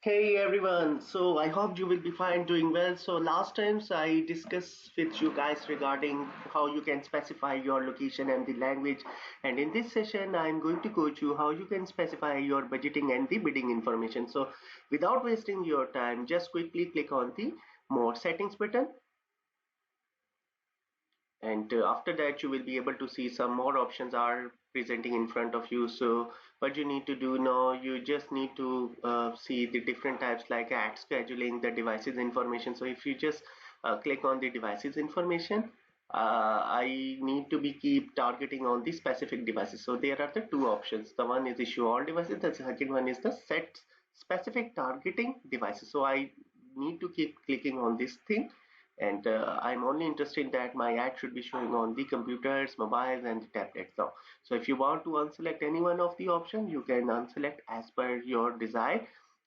Hey everyone, so I hope you will be fine, doing well. So last times I discussed with you guys regarding how you can specify your location and the language, and in this session I'm going to coach you how you can specify your budgeting and the bidding information. So without wasting your time, just quickly click on the more settings button, and after that you will be able to see some more options are presenting in front of you. So what you need to do now, you just need to see the different types like ad scheduling, the devices information. So if you just click on the devices information, I need to be keep targeting on the specific devices. So there are the two options. The one is issue all devices, the second one is the set specific targeting devices. So I need to keep clicking on this thing, and I'm only interested that my ad should be showing on the computers, mobiles, and the tablets now. So if you want to unselect any one of the option, you can unselect as per your desire.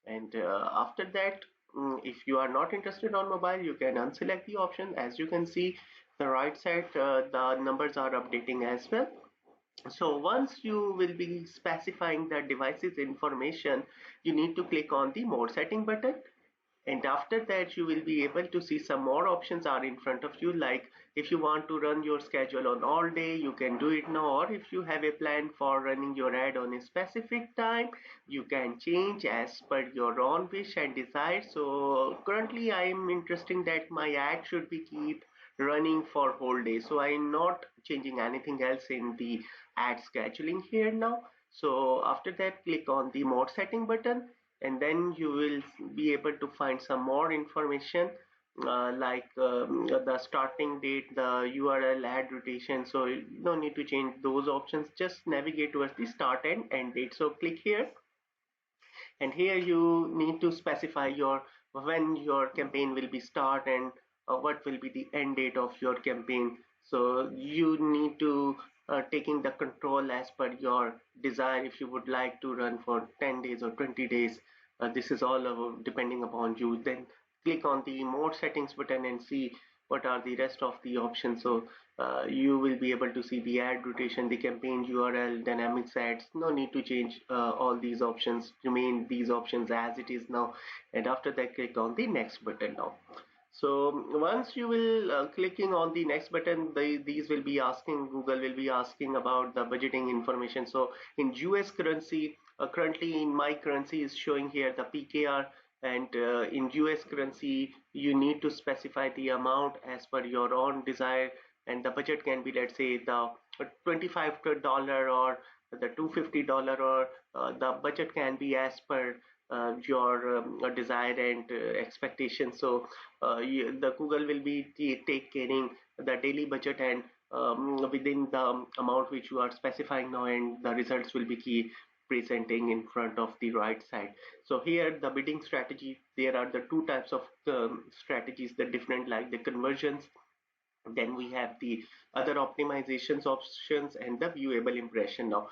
And after that, if you are not interested on mobile, you can unselect the option. As you can see, the right side, the numbers are updating as well. So once you will be specifying the device's information, you need to click on the more setting button, and after that you will be able to see some more options are in front of you, like if you want to run your schedule on all day, you can do it now, or if you have a plan for running your ad on a specific time, you can change as per your own wish and desire. So currently I am interested that my ad should be keep running for whole day, so I'm not changing anything else in the ad scheduling here now. So after that, click on the more setting button, and then you will be able to find some more information, like the starting date, the URL, ad rotation. So you don't need to change those options, just navigate towards the start and end date. So click here, and here you need to specify your when your campaign will be start, and what will be the end date of your campaign. So you need to taking the control as per your desire, if you would like to run for 10 days or 20 days. This is all depending upon you. Then click on the more settings button and see what are the rest of the options. So you will be able to see the ad rotation, the campaign URL, dynamics ads. No need to change all these options, remain these options as it is now. And after that, click on the next button now. So once you will clicking on the next button, these will be asking, Google will be asking about the budgeting information. So in US currency, currently in my currency is showing here the PKR, and in US currency you need to specify the amount as per your own desire, and the budget can be, let's say, the $25 or the $250, or the budget can be as per your desire and expectation. So the Google will be taking the daily budget, and within the amount which you are specifying now, and the results will be key presenting in front of the right side. So here the bidding strategy, there are the two types of strategies, the different, like the conversions, then we have the other optimizations options, and the viewable impression now.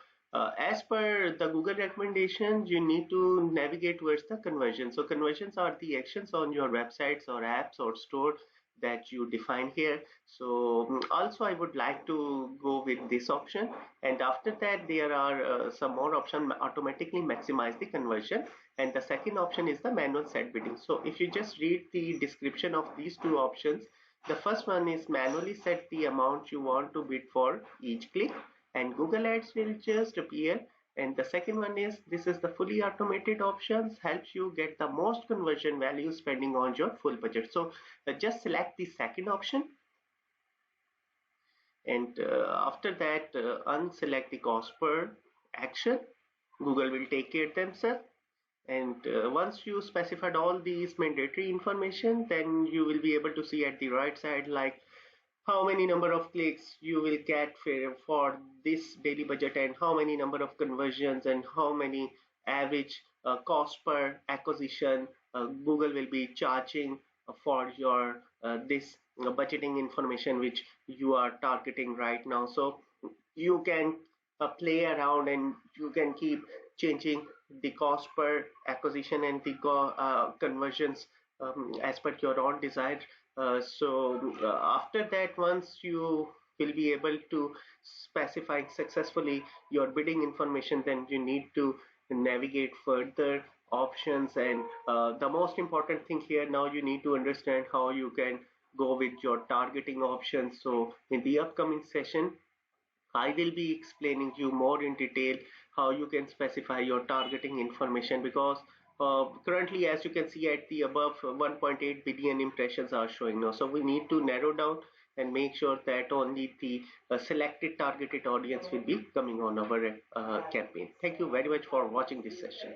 As per the Google recommendations, you need to navigate towards the conversion. So conversions are the actions on your websites or apps or store that you define here. So also I would like to go with this option, and after that there are some more options, automatically maximize the conversion, and the second option is the manual set bidding. So if you just read the description of these two options, the first one is manually set the amount you want to bid for each click, and Google Ads will just appear. And the second one is, this is the fully automated options, helps you get the most conversion value spending on your full budget. So just select the second option, and after that unselect the cost per action. Google will take care themselves. And once you specified all these mandatory information, then you will be able to see at the right side, like how many number of clicks you will get for this daily budget, and how many number of conversions, and how many average cost per acquisition Google will be charging for your this budgeting information which you are targeting right now. So you can play around, and you can keep changing the cost per acquisition and the conversions as per your own desire. After that, once you will be able to specify successfully your bidding information, then you need to navigate further options, and the most important thing here, now you need to understand how you can go with your targeting options. So in the upcoming session, I will be explaining you more in detail how you can specify your targeting information, because currently, as you can see at the above, 1.8 billion impressions are showing now. So we need to narrow down and make sure that only the selected targeted audience will be coming on our campaign. Thank you very much for watching this session.